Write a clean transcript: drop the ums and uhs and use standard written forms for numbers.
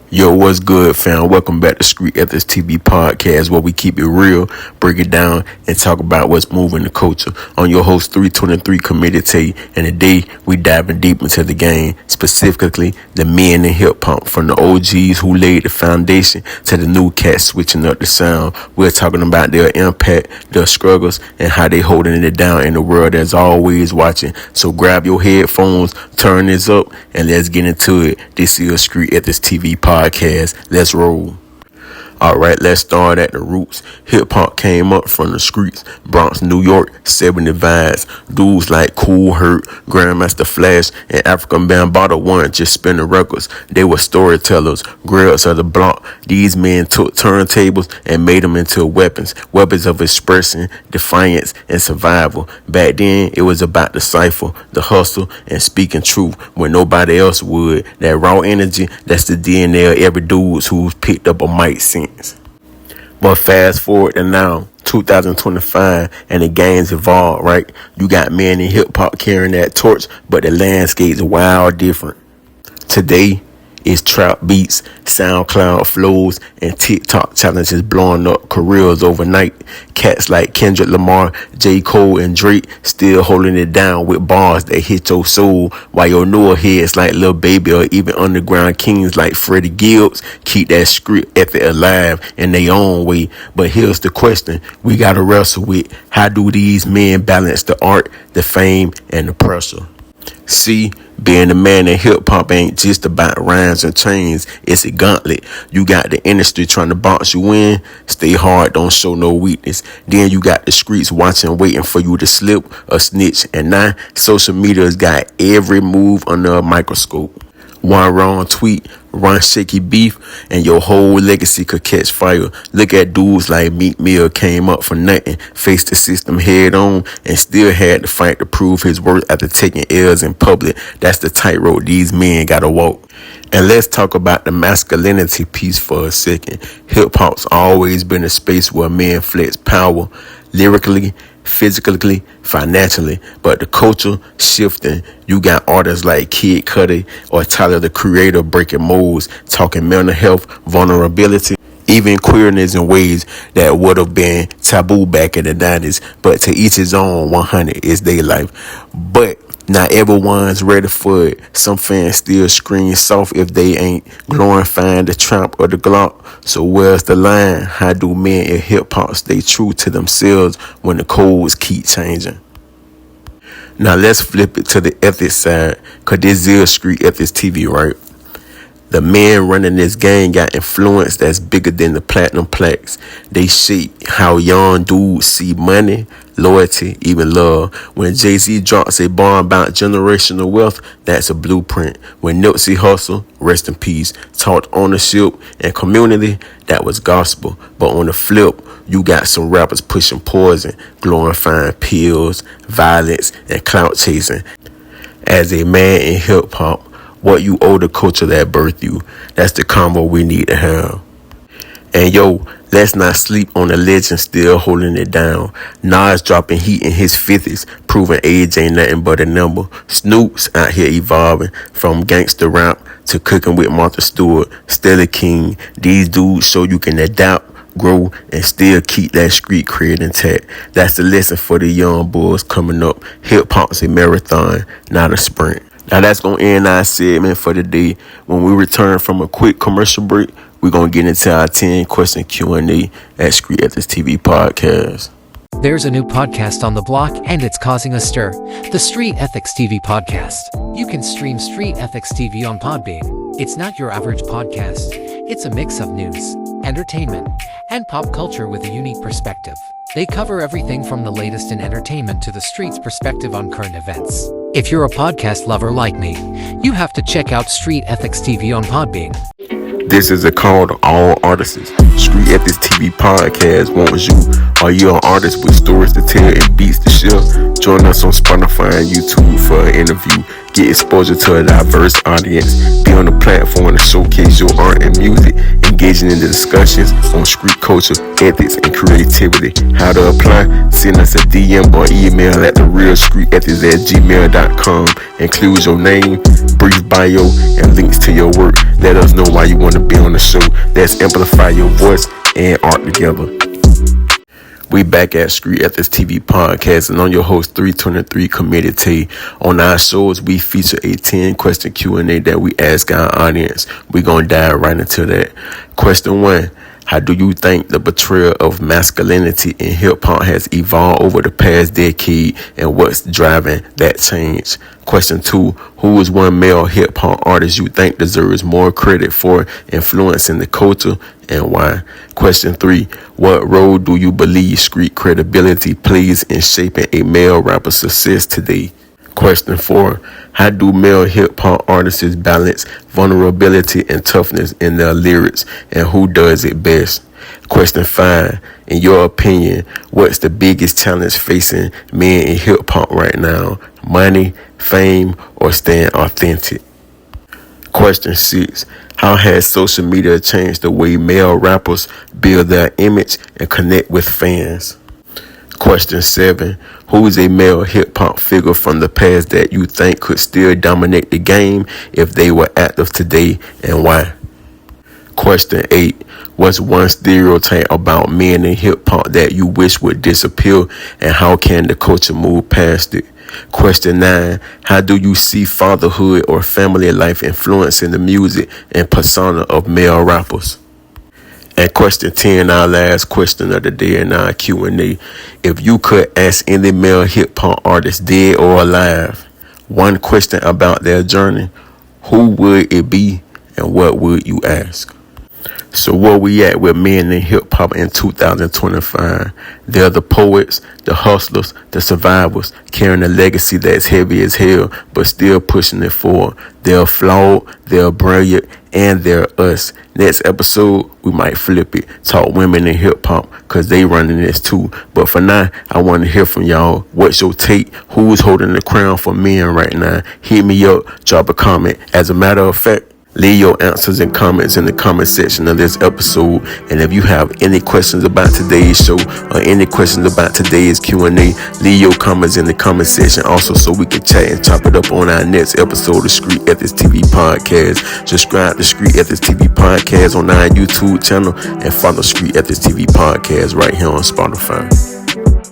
Yo, what's good, fam? Welcome back to Street Ethics TV podcast, where we keep it real, break it down, and talk about what's moving the culture. On your host, 323 Committee Tay, and today we diving deep into the game, specifically the men in hip hop, from the OGs who laid the foundation to the new cats switching up the sound. We're talking about their impact, their struggles, and how they holding it down in the world that's always watching. So grab your headphones, turn this up, and let's get into it. This is Street Ethics TV podcast. Let's roll. Alright, let's start at the roots. Hip hop came up from the streets, Bronx, New York, 70 vibes. Dudes like Kool Herc, Grandmaster Flash, and African Bambaataa weren't just spinning records. They were storytellers, grills of the block. These men took turntables and made them into weapons of expression, defiance, and survival. Back then, it was about the cipher, the hustle, and speaking truth when nobody else would. That raw energy, that's the DNA of every dude who's picked up a mic since. But fast forward to now, 2025, and the game's evolved, right? You got men in hip hop carrying that torch, but the landscape's wild different. Today, it's trap beats, SoundCloud flows, and TikTok challenges blowing up careers overnight. Cats like Kendrick Lamar, J. Cole, and Drake still holding it down with bars that hit your soul, while your newer heads like Lil Baby or even underground kings like Freddie Gibbs keep that street ethic alive in their own way. But here's the question we gotta wrestle with: how do these men balance the art, the fame, and the pressure? See, being a man in hip hop ain't just about rhymes and chains. It's a gauntlet. You got the industry trying to box you in. Stay hard, don't show no weakness. Then you got the streets watching, waiting for you to slip or snitch. And now social media's got every move under a microscope. One wrong tweet, one shaky beef, and your whole legacy could catch fire. Look at dudes like Meek Mill, came up for nothing, faced the system head on, and still had to fight to prove his worth after taking L's in public. That's the tightrope these men gotta walk. And let's talk about the masculinity piece for a second. Hip hop's always been a space where men flex power, lyrically, physically, financially, but the culture shifting. You got artists like Kid Cudi or Tyler the Creator breaking molds, talking mental health, vulnerability, even queerness in ways that would have been taboo back in the 90s. But to each his own, 100 is their life. But not everyone's ready for it. Some fans still scream soft if they ain't glorifying the trap or the Glock. So where's the line? How do men in hip hop stay true to themselves when the codes keep changing? Now let's flip it to the ethics side, cause this is Street Ethics TV, right? The men running this game got influence that's bigger than the platinum plaques. They shape how young dudes see money, loyalty, even love. When Jay-Z drops a bar about generational wealth, that's a blueprint. When Nipsey Hussle, rest in peace, taught ownership and community, that was gospel. But on the flip, you got some rappers pushing poison, glorifying pills, violence, and clout chasing. As a man in hip hop, what you owe the culture that birthed you, that's the combo we need to have. And yo, let's not sleep on the legend still holding it down. Nas dropping heat in his 50s, proving age ain't nothing but a number. Snoop's out here evolving from gangster rap to cooking with Martha Stewart, Stella King. These dudes show you can adapt, grow, and still keep that street cred intact. That's the lesson for the young boys coming up. Hip hop's a marathon, not a sprint. Now that's going to end our segment for the day. When we return from a quick commercial break, we're going to get into our 10-question Q&A at Street Ethics TV Podcast. There's a new podcast on the block and it's causing a stir. The Street Ethics TV Podcast. You can stream Street Ethics TV on Podbean. It's not your average podcast. It's a mix of news, entertainment, and pop culture with a unique perspective. They cover everything from the latest in entertainment to the street's perspective on current events. If you're a podcast lover like me, you have to check out Street Ethics TV on Podbean. This is a call to all artists. Street Ethics TV Podcast wants you. Are you an artist with stories to tell and beats to share? Join us on Spotify and YouTube for an interview. Get exposure to a diverse audience. Be on the platform to showcase your art and music, engaging in the discussions on street culture, ethics, and creativity. How to apply? Send us a DM or email at therealstreetethics@gmail.com. Include your name, brief bio, and links to your work. Let us know why you want to be on the show. Let's amplify your voice and art together. We back at Street Ethics TV Podcast, and I'm your host 323 Committed T. On our shows, we feature a 10-question Q&A that we ask our audience. We're going to dive right into that. Question 1. How do you think the portrayal of masculinity in hip-hop has evolved over the past decade, and what's driving that change? Question 2. Who is one male hip-hop artist you think deserves more credit for influencing the culture, and why? Question 3. What role do you believe street credibility plays in shaping a male rapper's success today? Question 4. How do male hip-hop artists balance vulnerability and toughness in their lyrics, and who does it best? Question 5. In your opinion, what's the biggest challenge facing men in hip-hop right now? Money, fame, or staying authentic? Question 6. How has social media changed the way male rappers build their image and connect with fans? Question 7. Who is a male hip-hop figure from the past that you think could still dominate the game if they were active today, and why? Question 8. What's one stereotype about men in hip-hop that you wish would disappear, and how can the culture move past it? Question 9. How do you see fatherhood or family life influencing the music and persona of male rappers? And question 10, our last question of the day in our Q&A. If you could ask any male hip-hop artist, dead or alive, one question about their journey, who would it be and what would you ask? So where we at with men in hip-hop in 2025? They're the poets, the hustlers, the survivors, carrying a legacy that's heavy as hell, but still pushing it forward. They're flawed, they're brilliant, and they're us. Next episode, we might flip it. Talk women in hip-hop, because they running this too. But for now, I want to hear from y'all. What's your take? Who is holding the crown for men right now? Hit me up, drop a comment. As a matter of fact, leave your answers and comments in the comment section of this episode. And if you have any questions about today's show or any questions about today's Q&A, leave your comments in the comment section also, so we can chat and chop it up on our next episode of Street Ethics TV Podcast. Subscribe to Street Ethics TV Podcast on our YouTube channel and follow Street Ethics TV Podcast right here on Spotify.